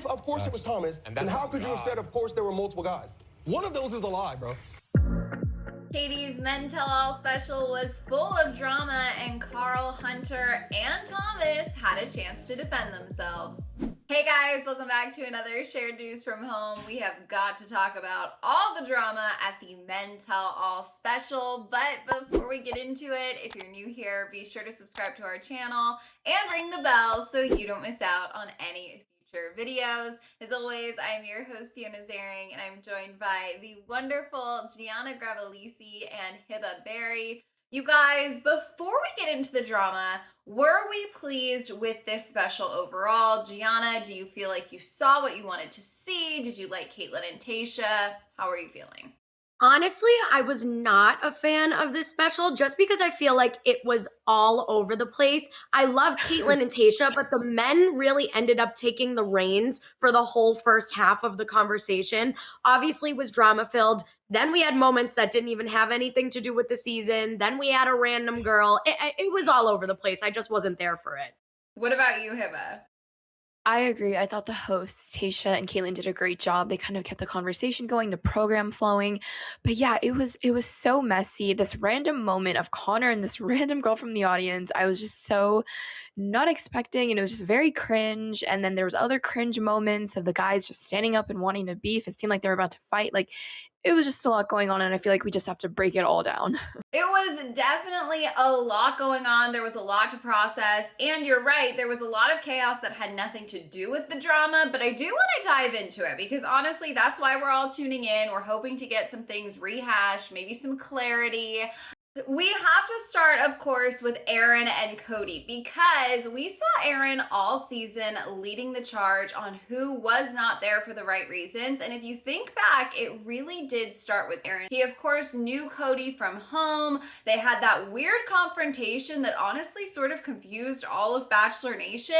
If, of course, it was Thomas, then how could you have said, of course, there were multiple guys? One of those is a lie, bro. Katie's Men Tell All special was full of drama, and Karl, Hunter, and Thomas had a chance to defend themselves. Hey guys, welcome back to another Shared News from Home. We have got to talk about all the drama at the Men Tell All special, but before we get into it, if you're new here, be sure to subscribe to our channel and ring the bell so you don't miss out on any future videos. As always, I'm your host, Fiona Zaring, and I'm joined by the wonderful Gianna Gravelisi and Hiba Berry. You guys, before we get into the drama, were we pleased with this special overall? Gianna, do you feel like you saw what you wanted to see? Did you like Kaitlyn and Tayshia? How are you feeling? Honestly, I was not a fan of this special just because I feel like it was all over the place. I loved Kaitlyn and Tayshia, but the men really ended up taking the reins for the whole first half of the conversation. Obviously, it was drama-filled. Then we had moments that didn't even have anything to do with the season. Then we had a random girl. It was all over the place. I just wasn't there for it. What about you, Hiba? I agree. I thought the hosts, Tayshia and Kaitlyn, did a great job. They kind of kept the conversation going, the program flowing. But yeah, it was so messy. This random moment of Connor and this random girl from the audience, I was just so not expecting, and it was just very cringe. And then there was other cringe moments of the guys just standing up and wanting to beef. It seemed like they were about to fight. Like, it was just a lot going on, and I feel like we just have to break it all down. It was definitely a lot going on. There was a lot to process, and you're right, there was a lot of chaos that had nothing to do with the drama, but I do want to dive into it because honestly, that's why we're all tuning in. We're hoping to get some things rehashed, maybe some clarity. We have to start, of course, with Aaron and Cody because we saw Aaron all season leading the charge on who was not there for the right reasons. And if you think back, it really did start with Aaron. He, of course, knew Cody from home. They had that weird confrontation that honestly sort of confused all of Bachelor Nation.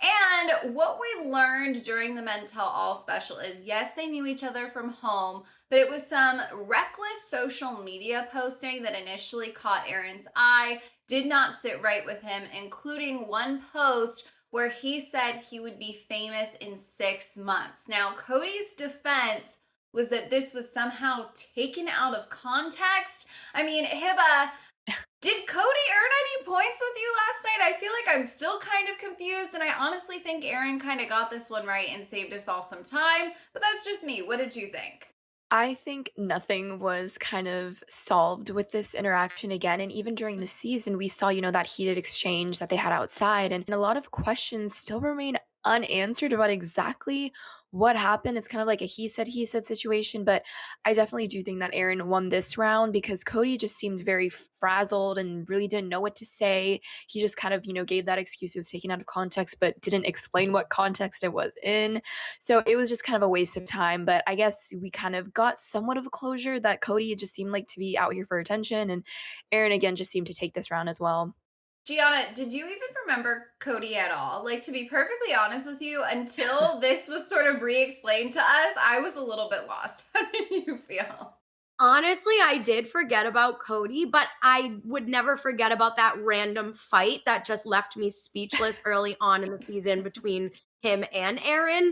And what we learned during the Men Tell All special is, yes, they knew each other from home, but it was some reckless social media posting that initially caught Aaron's eye, did not sit right with him, including one post where he said he would be famous in 6 months. Now, Cody's defense was that this was somehow taken out of context. I mean, Hiba, did Cody earn any points with you last night? I feel like I'm still kind of confused, and I honestly think Aaron kind of got this one right and saved us all some time, but that's just me. What did you think? I think nothing was kind of solved with this interaction again. And even during the season, we saw, that heated exchange that they had outside. And a lot of questions still remain unanswered about exactly what happened. It's kind of like a he said situation. But I definitely do think that Aaron won this round because Cody just seemed very frazzled and really didn't know what to say. He just kind of, gave that excuse. It was taken out of context, but didn't explain what context it was in. So it was just kind of a waste of time. But I guess we kind of got somewhat of a closure that Cody just seemed like to be out here for attention. And Aaron, again, just seemed to take this round as well. Gianna, did you even remember Cody at all? Like, to be perfectly honest with you, until this was sort of re-explained to us, I was a little bit lost. How did you feel? Honestly, I did forget about Cody, but I would never forget about that random fight that just left me speechless early on in the season between him and Aaron.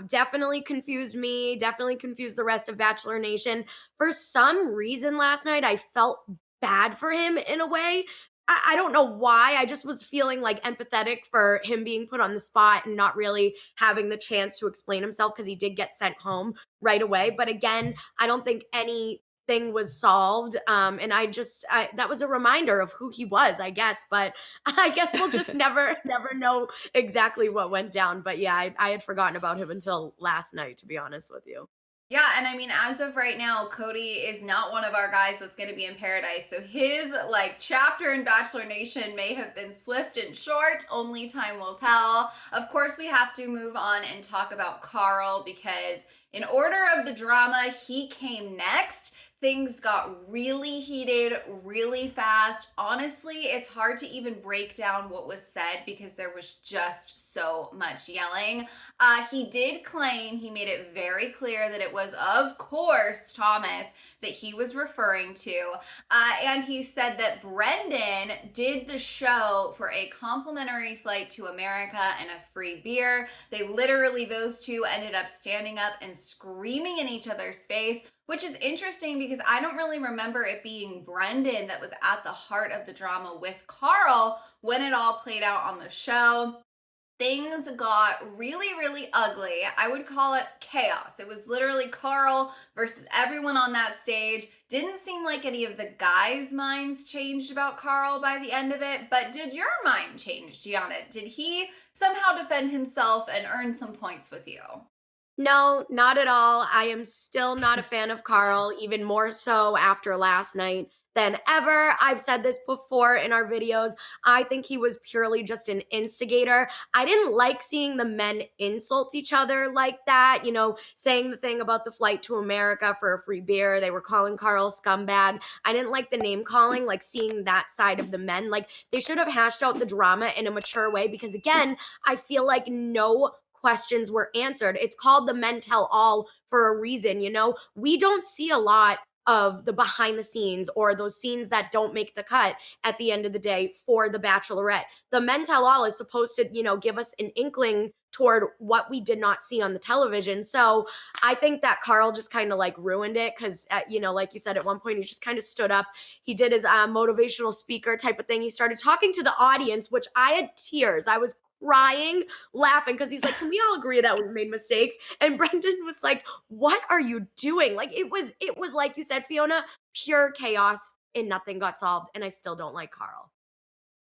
Definitely confused me, definitely confused the rest of Bachelor Nation. For some reason last night, I felt bad for him in a way. I don't know why. I just was feeling like empathetic for him being put on the spot and not really having the chance to explain himself because he did get sent home right away. But again, I don't think anything was solved. And that was a reminder of who he was, I guess. But I guess we'll just never know exactly what went down. But yeah, I had forgotten about him until last night, to be honest with you. Yeah, and I mean, as of right now, Cody is not one of our guys that's going to be in paradise. So his, chapter in Bachelor Nation may have been swift and short. Only time will tell. Of course, we have to move on and talk about Karl because in order of the drama, he came next. things got really heated really fast. Honestly, it's hard to even break down what was said because there was just so much yelling. He did claim, he made it very clear that it was, of course, Thomas that he was referring to. And he said that Brendan did the show for a complimentary flight to America and a free beer. They literally, those two ended up standing up and screaming in each other's face, which is interesting because I don't really remember it being Brendan that was at the heart of the drama with Karl when it all played out on the show. Things got really, really ugly. I would call it chaos. It was literally Karl versus everyone on that stage. Didn't seem like any of the guys' minds changed about Karl by the end of it, but did your mind change, Gianna? Did he somehow defend himself and earn some points with you? No, not at all. I am still not a fan of Karl, even more so after last night than ever. I've said this before in our videos. I think he was purely just an instigator. I didn't like seeing the men insult each other like that, you know, saying the thing about the flight to America for a free beer. They were calling Karl scumbag. I didn't like the name calling, like seeing that side of the men. Like they should have hashed out the drama in a mature way because, again, I feel like no questions were answered. It's called the Men Tell All for a reason, you know? We don't see a lot of the behind the scenes or those scenes that don't make the cut at the end of the day for the Bachelorette. The Men Tell All is supposed to, you know, give us an inkling toward what we did not see on the television. So I think that Karl just kind of like ruined it because, you know, like you said, at one point he just kind of stood up. He did his motivational speaker type of thing. He started talking to the audience, which I had tears. I was crying, laughing because he's like, can we all agree that we made mistakes? And Brendan was like, what are you doing? Like it was like you said, Fiona, pure chaos and nothing got solved. And I still don't like Karl.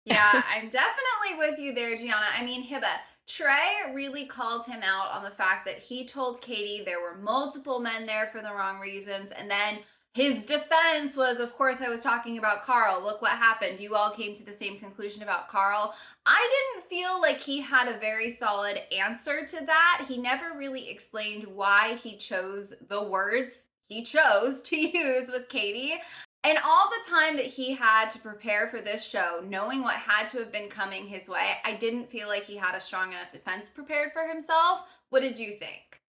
Yeah, I'm definitely with you there, Gianna. I mean, Hibba, Trey really called him out on the fact that he told Katie there were multiple men there for the wrong reasons. And then his defense was, of course, I was talking about Karl. Look what happened. You all came to the same conclusion about Karl. I didn't feel like he had a very solid answer to that. He never really explained why he chose the words he chose to use with Katie. And all the time that he had to prepare for this show, knowing what had to have been coming his way, I didn't feel like he had a strong enough defense prepared for himself. What did you think?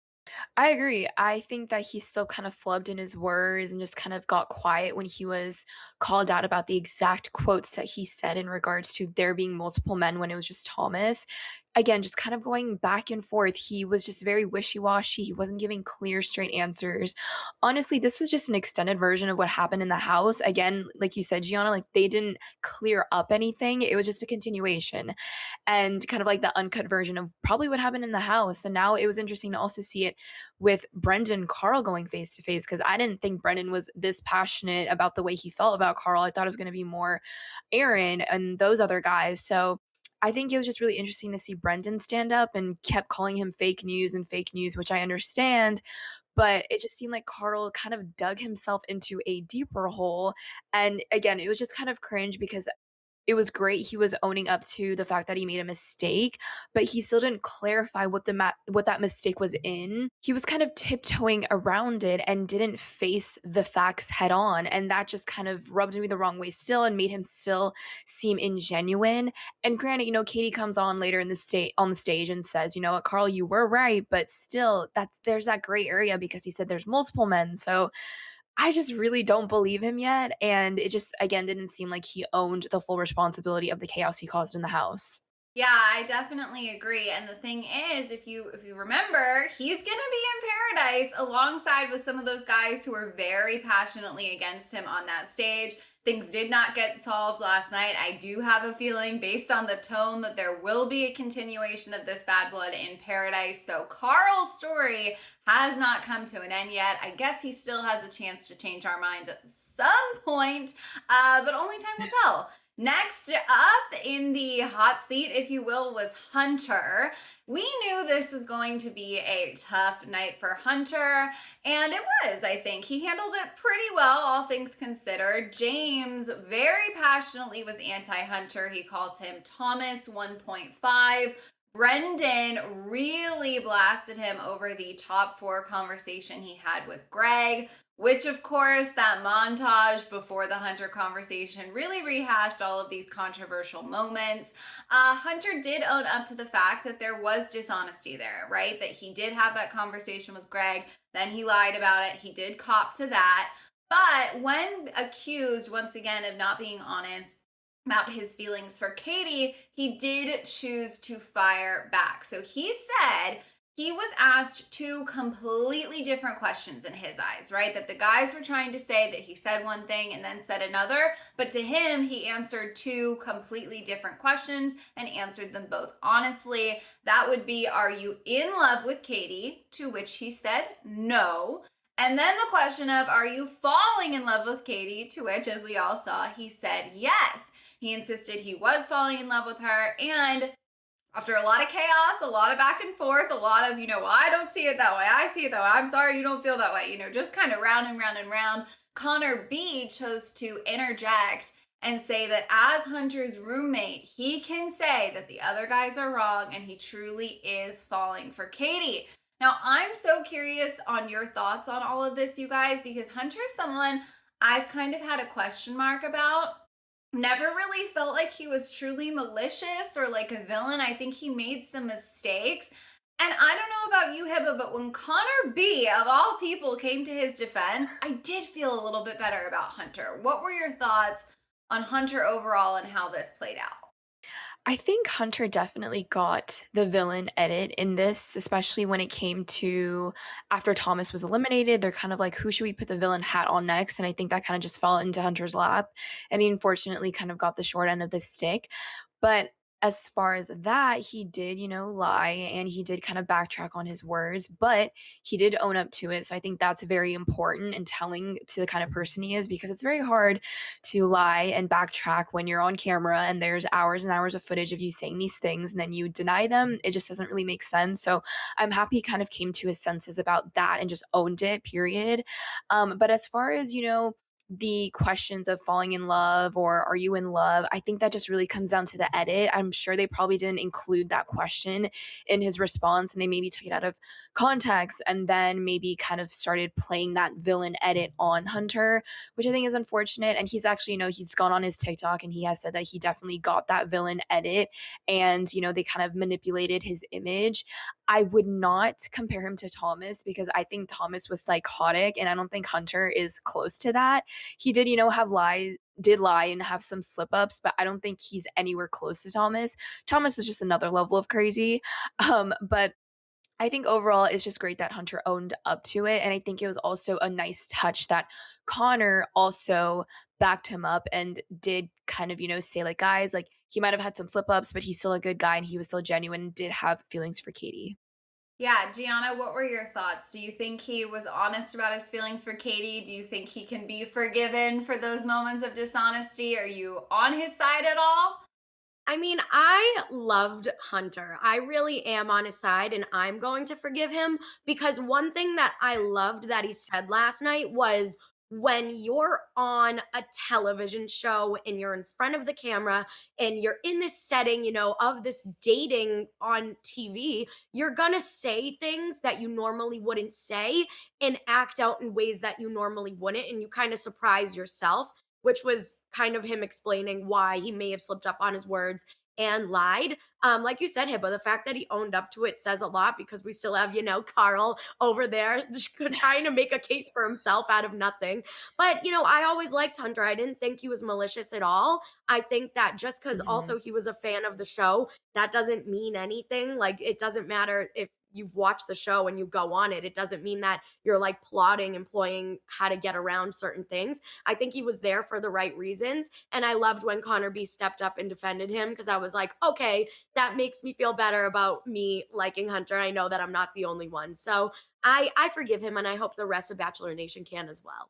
I agree. I think that he still kind of flubbed in his words and just kind of got quiet when he was called out about the exact quotes that he said in regards to there being multiple men when it was just Thomas. Again, just kind of going back and forth. He was just very wishy-washy. He wasn't giving clear, straight answers. Honestly, this was just an extended version of what happened in the house. Again, like you said, Gianna, like they didn't clear up anything. It was just a continuation and kind of like the uncut version of probably what happened in the house. And now it was interesting to also see it with Brendan Karl going face to face because I didn't think Brendan was this passionate about the way he felt about Karl. I thought it was going to be more Aaron and those other guys. So I think it was just really interesting to see Brendan stand up and kept calling him fake news, which I understand. But it just seemed like Karl kind of dug himself into a deeper hole. And again, it was just kind of cringe because it was great he was owning up to the fact that he made a mistake, but he still didn't clarify what what that mistake was in. He was kind of tiptoeing around it and didn't face the facts head on, and that just kind of rubbed me the wrong way still and made him still seem ingenuine. And granted, Katie comes on later in on the stage and says, you know what, Karl, you were right, but still there's that gray area because he said there's multiple men. So I just really don't believe him yet, and it just, again, didn't seem like he owned the full responsibility of the chaos he caused in the house. Yeah, I definitely agree. And the thing is, if you remember, he's going to be in paradise alongside with some of those guys who were very passionately against him on that stage. Things did not get solved last night. I do have a feeling based on the tone that there will be a continuation of this bad blood in paradise. So Karl's story has not come to an end yet. I guess he still has a chance to change our minds at some point, but only time will tell. Next up in the hot seat, if you will, was Hunter. We knew this was going to be a tough night for Hunter, and it was, I think. He handled it pretty well, all things considered. James very passionately was anti-Hunter. He calls him Thomas 1.5. Brendan really blasted him over the top 4 conversation he had with Greg, which of course that montage before the Hunter conversation really rehashed all of these controversial moments. Hunter did own up to the fact that there was dishonesty there, right? That he did have that conversation with Greg, then he lied about it. He did cop to that. But when accused once again of not being honest about his feelings for Katie, he did choose to fire back. So he said he was asked 2 completely different questions in his eyes, right? That the guys were trying to say that he said one thing and then said another, but to him, he answered 2 completely different questions and answered them both honestly. That would be, are you in love with Katie? To which he said no. And then the question of, are you falling in love with Katie? To which, as we all saw, he said yes. He insisted he was falling in love with her, and after a lot of chaos, a lot of back and forth, a lot of, well, I don't see it that way, I see it that way, I'm sorry you don't feel that way, just kind of round and round and round, Connor B chose to interject and say that as Hunter's roommate, he can say that the other guys are wrong and he truly is falling for Katie. Now, I'm so curious on your thoughts on all of this, you guys, because Hunter's someone I've kind of had a question mark about. Never really felt like he was truly malicious or like a villain. I think he made some mistakes. And I don't know about you, Hibba, but when Connor B, of all people, came to his defense, I did feel a little bit better about Hunter. What were your thoughts on Hunter overall and how this played out? I think Hunter definitely got the villain edit in this, especially when it came to after Thomas was eliminated. They're kind of like, who should we put the villain hat on next? And I think that kind of just fell into Hunter's lap. And he unfortunately kind of got the short end of the stick. But as far as that, he did, lie and he did kind of backtrack on his words, but he did own up to it. So I think that's very important in telling to the kind of person he is, because it's very hard to lie and backtrack when you're on camera and there's hours and hours of footage of you saying these things and then you deny them. It just doesn't really make sense. So I'm happy he kind of came to his senses about that and just owned it, period. But as far as, the questions of falling in love or are you in love, I think that just really comes down to the edit. I'm sure they probably didn't include that question in his response and they maybe took it out of context and then maybe kind of started playing that villain edit on Hunter, which I think is unfortunate. And he's actually, he's gone on his TikTok and he has said that he definitely got that villain edit and, they kind of manipulated his image. I would not compare him to Thomas because I think Thomas was psychotic and I don't think Hunter is close to that. He did, did lie and have some slip ups, but I don't think he's anywhere close to Thomas. Thomas was just another level of crazy. But I think overall it's just great that Hunter owned up to it. And I think it was also a nice touch that Connor also backed him up and did kind of, say like, guys, like he might have had some slip ups, but he's still a good guy and he was still genuine and did have feelings for Katie. Yeah, Gianna, what were your thoughts? Do you think he was honest about his feelings for Katie? Do you think he can be forgiven for those moments of dishonesty? Are you on his side at all? I mean, I loved Hunter. I really am on his side and I'm going to forgive him because one thing that I loved that he said last night was when you're on a television show and you're in front of the camera and you're in this setting, of this dating on TV, you're gonna say things that you normally wouldn't say and act out in ways that you normally wouldn't. And you kind of surprise yourself, which was kind of him explaining why he may have slipped up on his words and lied. Like you said, Hibba, the fact that he owned up to it says a lot because we still have, Karl over there trying to make a case for himself out of nothing. But, I always liked Hunter. I didn't think he was malicious at all. I think that just because also he was a fan of the show, that doesn't mean anything. Like, it doesn't matter if you've watched the show and you go on it. It doesn't mean that you're like plotting, employing how to get around certain things. I think he was there for the right reasons. And I loved when Connor B stepped up and defended him because I was like, okay, that makes me feel better about me liking Hunter. I know that I'm not the only one. So I forgive him and I hope the rest of Bachelor Nation can as well.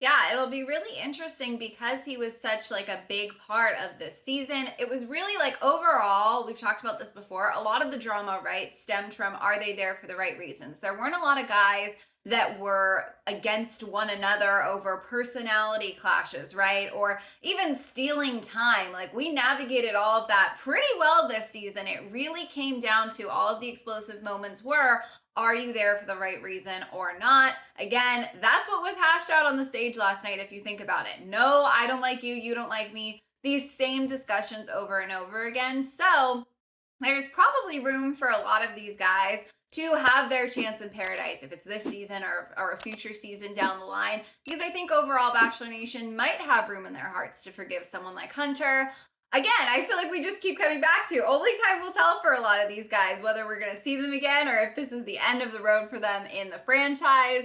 Yeah, it'll be really interesting because he was such like a big part of this season. It was really like overall, we've talked about this before, a lot of the drama, right, stemmed from are they there for the right reasons? There weren't a lot of guys that were against one another over personality clashes, right? Or even stealing time. Like, we navigated all of that pretty well this season. It really came down to all of the explosive moments were, are you there for the right reason or not? Again, that's what was hashed out on the stage last night, if you think about it. No, I don't like you, you don't like me. These same discussions over and over again. So there's probably room for a lot of these guys to have their chance in paradise, if it's this season or a future season down the line, because I think overall Bachelor Nation might have room in their hearts to forgive someone like Hunter. Again, I feel like we just keep coming back to only time will tell for a lot of these guys, whether we're going to see them again or if this is the end of the road for them in the franchise.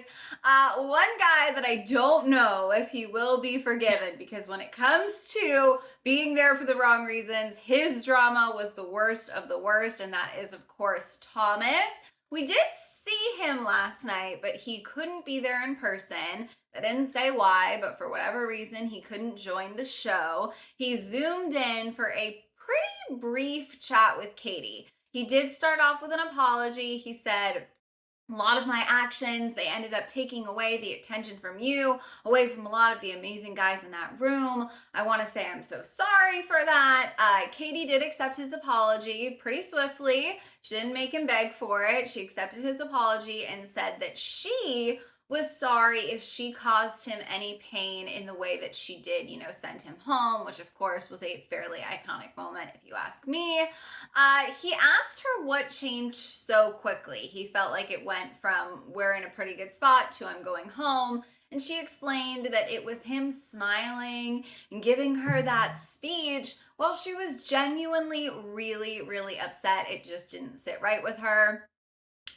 One guy that I don't know if he will be forgiven, because when it comes to being there for the wrong reasons, his drama was the worst of the worst, and that is, of course, Thomas. We did see him last night, but he couldn't be there in person. I didn't say why, but for whatever reason, he couldn't join the show. He zoomed in for a pretty brief chat with Katie. He did start off with an apology. He said, a lot of my actions, they ended up taking away the attention from you, away from a lot of the amazing guys in that room. I want to say I'm so sorry for that. Katie did accept his apology pretty swiftly. She didn't make him beg for it. She accepted his apology and said that she was sorry if she caused him any pain in the way that she did, send him home, which of course was a fairly iconic moment if you ask me. He asked her what changed so quickly. He felt like it went from we're in a pretty good spot to I'm going home. And she explained that it was him smiling and giving her that speech while she was genuinely really, really upset. It just didn't sit right with her.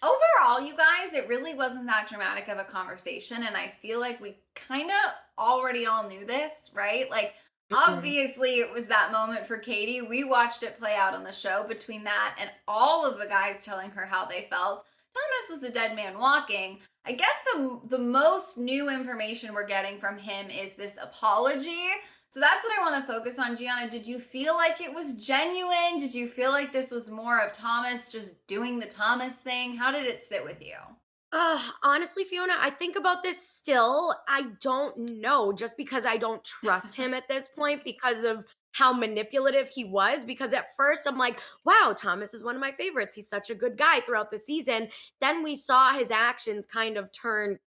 Overall, you guys, it really wasn't that dramatic of a conversation, and I feel like we kind of already all knew this, right? Like, obviously, it was that moment for Katie. We watched it play out on the show between that and all of the guys telling her how they felt. Thomas was a dead man walking. I guess the most new information we're getting from him is this apology. So that's what I want to focus on. Gianna, did you feel like it was genuine? Did you feel like this was more of Thomas just doing the Thomas thing? How did it sit with you? Honestly, Fiona, I think about this still. I don't know, just because I don't trust him at this point because of how manipulative he was. Because at first I'm like, wow, Thomas is one of my favorites. He's such a good guy throughout the season. Then we saw his actions kind of turn,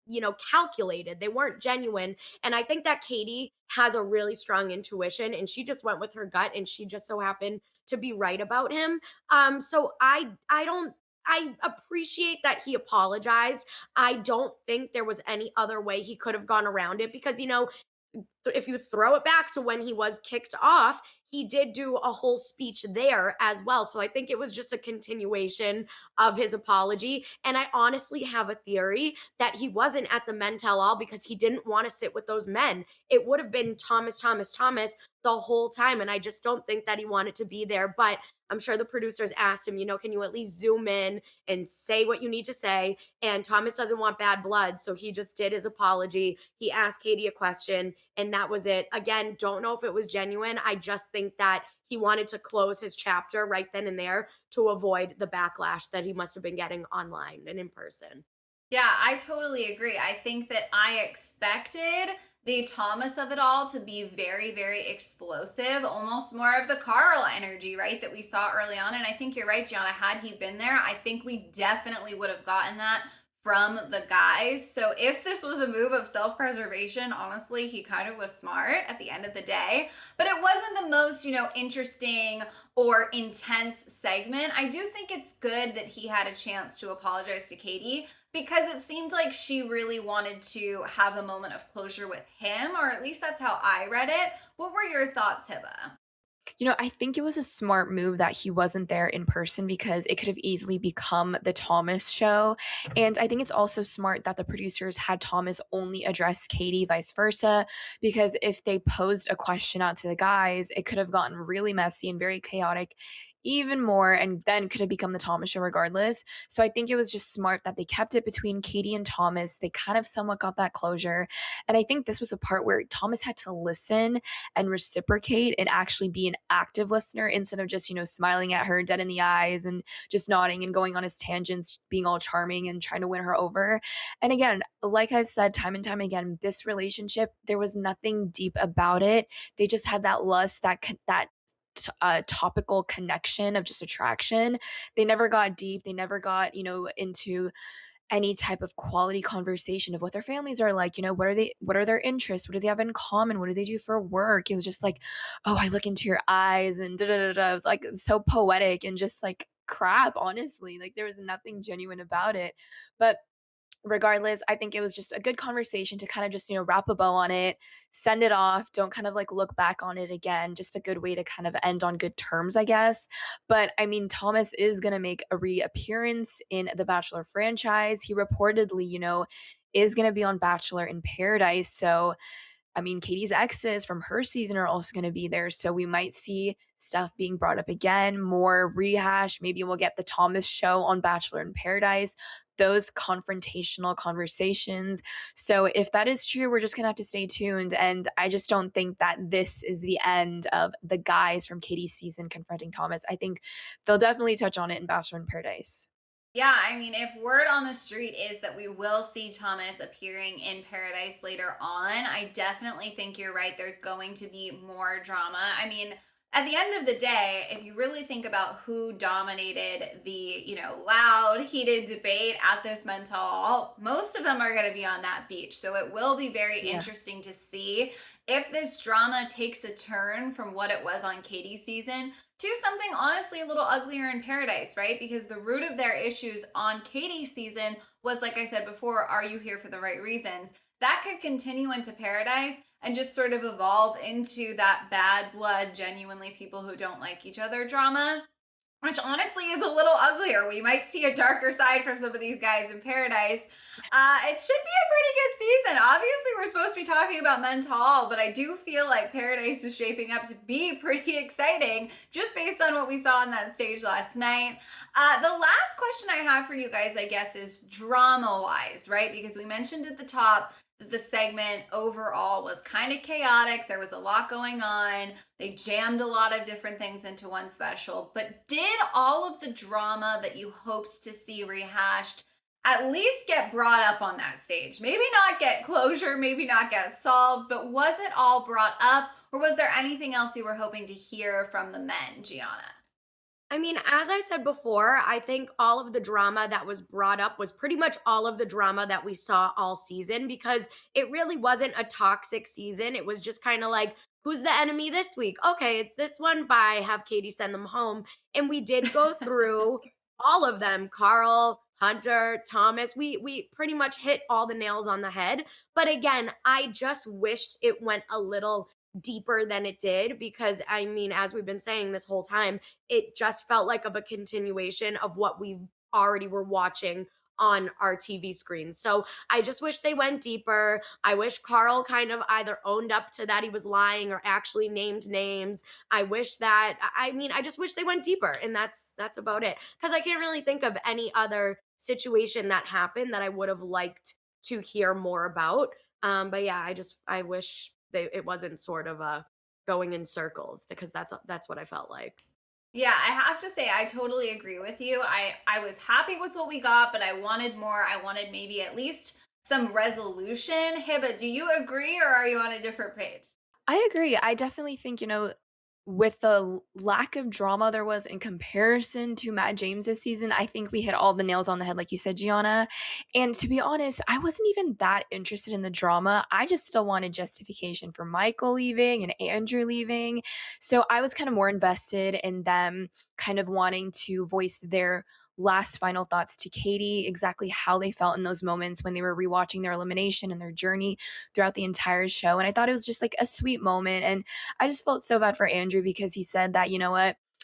calculated. They weren't genuine. And I think that Katie has a really strong intuition and she just went with her gut and she just so happened to be right about him. So I appreciate that he apologized. I don't think there was any other way he could have gone around it because, if you throw it back to when he was kicked off, he did do a whole speech there as well. So I think it was just a continuation of his apology. And I honestly have a theory that he wasn't at the Men Tell All because he didn't want to sit with those men. It would have been Thomas, Thomas, Thomas the whole time. And I just don't think that he wanted to be there. But I'm sure the producers asked him, can you at least zoom in and say what you need to say? And Thomas doesn't want bad blood. So he just did his apology. He asked Katie a question and that was it. Again, don't know if it was genuine. I just think that he wanted to close his chapter right then and there to avoid the backlash that he must have been getting online and in person. Yeah, I totally agree. I think that I expected the Thomas of it all to be very, very explosive, almost more of the Karl energy, right, that we saw early on. And I think you're right, Gianna. Had he been there, I think we definitely would have gotten that from the guys. So if this was a move of self-preservation, honestly, he kind of was smart at the end of the day. But it wasn't the most, interesting or intense segment. I do think it's good that he had a chance to apologize to Katie because it seemed like she really wanted to have a moment of closure with him, or at least that's how I read it. What were your thoughts, Hiba? I think it was a smart move that he wasn't there in person because it could have easily become the Thomas show. And I think it's also smart that the producers had Thomas only address Katie, vice versa, because if they posed a question out to the guys, it could have gotten really messy and very chaotic even more and then could have become the Thomas show regardless. So I think it was just smart that they kept it between Katie and Thomas. They kind of somewhat got that closure. And I think this was a part where Thomas had to listen and reciprocate and actually be an active listener instead of just, smiling at her dead in the eyes and just nodding and going on his tangents, being all charming and trying to win her over. And again, like I've said time and time again, this relationship, there was nothing deep about it. They just had that lust, topical connection of just attraction. They never got deep. They never got, into any type of quality conversation of what their families are like, what are their interests, what do they have in common, what do they do for work. It was just like, oh, I look into your eyes and da da da da. It was like so poetic and just like crap, honestly. Like there was nothing genuine about it. But regardless, I think it was just a good conversation to kind of just, wrap a bow on it, send it off, don't kind of like look back on it again. Just a good way to kind of end on good terms, I guess. But I mean, Thomas is going to make a reappearance in the Bachelor franchise. He reportedly, is going to be on Bachelor in Paradise. So I mean, Katie's exes from her season are also going to be there. So we might see stuff being brought up again, more rehash. Maybe we'll get the Thomas show on Bachelor in Paradise, those confrontational conversations. So if that is true, we're just going to have to stay tuned. And I just don't think that this is the end of the guys from Katie's season confronting Thomas. I think they'll definitely touch on it in Bachelor in Paradise. Yeah, I mean, if word on the street is that we will see Thomas appearing in Paradise later on, I definitely think you're right. There's going to be more drama. I mean, at the end of the day, if you really think about who dominated the, loud, heated debate at this mental hall, most of them are going to be on that beach. So it will be very interesting to see if this drama takes a turn from what it was on Katie's season to something honestly a little uglier in Paradise, right? Because the root of their issues on Katie's season was, like I said before, are you here for the right reasons? That could continue into Paradise and just sort of evolve into that bad blood, genuinely people who don't like each other drama, which honestly is a little uglier. We might see a darker side from some of these guys in Paradise. It should be a pretty good season. Obviously, we're supposed to be talking about Men Tall, but I do feel like Paradise is shaping up to be pretty exciting just based on what we saw on that stage last night. The last question I have for you guys, I guess, is drama-wise, right? Because we mentioned at the top the segment overall was kind of chaotic. There was a lot going on. They jammed a lot of different things into one special. But did all of the drama that you hoped to see rehashed at least get brought up on that stage? Maybe not get closure, maybe not get solved, but was it all brought up? Or was there anything else you were hoping to hear from the men, Gianna? I mean, as I said before, I think all of the drama that was brought up was pretty much all of the drama that we saw all season, because it really wasn't a toxic season. It was just kind of like, who's the enemy this week? Okay, it's this one. Bye. Have Katie send them home. And we did go through all of them. Karl, Hunter, Thomas. We pretty much hit all the nails on the head. But again, I just wished it went a little deeper than it did, because I mean, as we've been saying this whole time, it just felt like of a continuation of what we already were watching on our TV screens. So I just wish they went deeper. I wish Karl kind of either owned up to that he was lying or actually named names. I wish that, I mean, I just wish they went deeper, and that's about it. Because I can't really think of any other situation that happened that I would have liked to hear more about. But yeah, I wish it wasn't sort of going in circles, because that's what I felt like. Yeah, I have to say I totally agree with you. I was happy with what we got, but I wanted more. I wanted maybe at least some resolution. Hiba, do you agree, or are you on a different page? I agree. I definitely think, with the lack of drama there was in comparison to Matt James's season, I think we hit all the nails on the head, like you said, Gianna. And to be honest, I wasn't even that interested in the drama. I just still wanted justification for Michael leaving and Andrew leaving. So I was kind of more invested in them kind of wanting to voice their last final thoughts to Katie, exactly how they felt in those moments when they were rewatching their elimination and their journey throughout the entire show. And I thought it was just like a sweet moment. And I just felt so bad for Andrew, because he said that,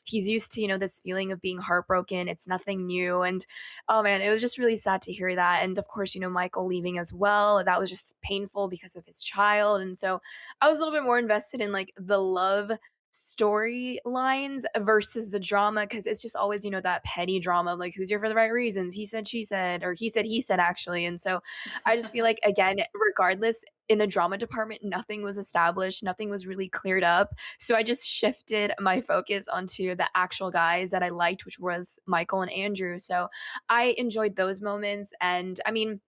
he's used to, this feeling of being heartbroken. It's nothing new. And oh man, it was just really sad to hear that. And of course, Michael leaving as well. That was just painful because of his child. And so I was a little bit more invested in like the love storylines versus the drama, because it's just always, that petty drama of like, who's here for the right reasons? He said, she said, or he said, actually. And so I just feel like, again, regardless, in the drama department, nothing was established, nothing was really cleared up. So I just shifted my focus onto the actual guys that I liked, which was Michael and Andrew. So I enjoyed those moments. And I mean,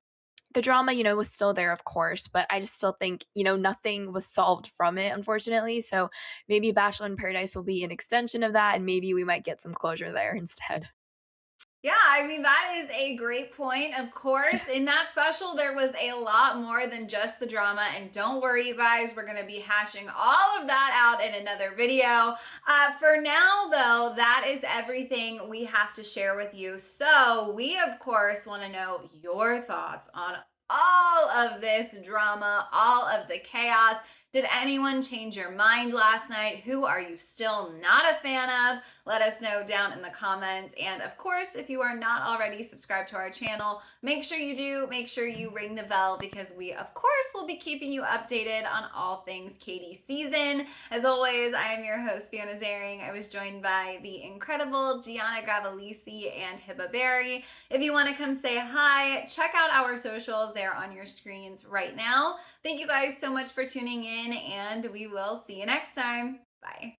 the drama, was still there, of course, but I just still think, nothing was solved from it, unfortunately. So maybe Bachelor in Paradise will be an extension of that, and maybe we might get some closure there instead. Yeah, I mean, that is a great point. Of course, in that special, there was a lot more than just the drama. And don't worry, you guys, we're going to be hashing all of that out in another video. For now, though, that is everything we have to share with you. So we, of course, want to know your thoughts on all of this drama, all of the chaos. Did anyone change your mind last night? Who are you still not a fan of? Let us know down in the comments. And of course, if you are not already subscribed to our channel, make sure you do. Make sure you ring the bell because we, of course, will be keeping you updated on all things Katie season. As always, I am your host, Fiona Zaring. I was joined by the incredible Gianna Gavalisi and Hibba Berry. If you want to come say hi, check out our socials. They're on your screens right now. Thank you guys so much for tuning in, and we will see you next time. Bye.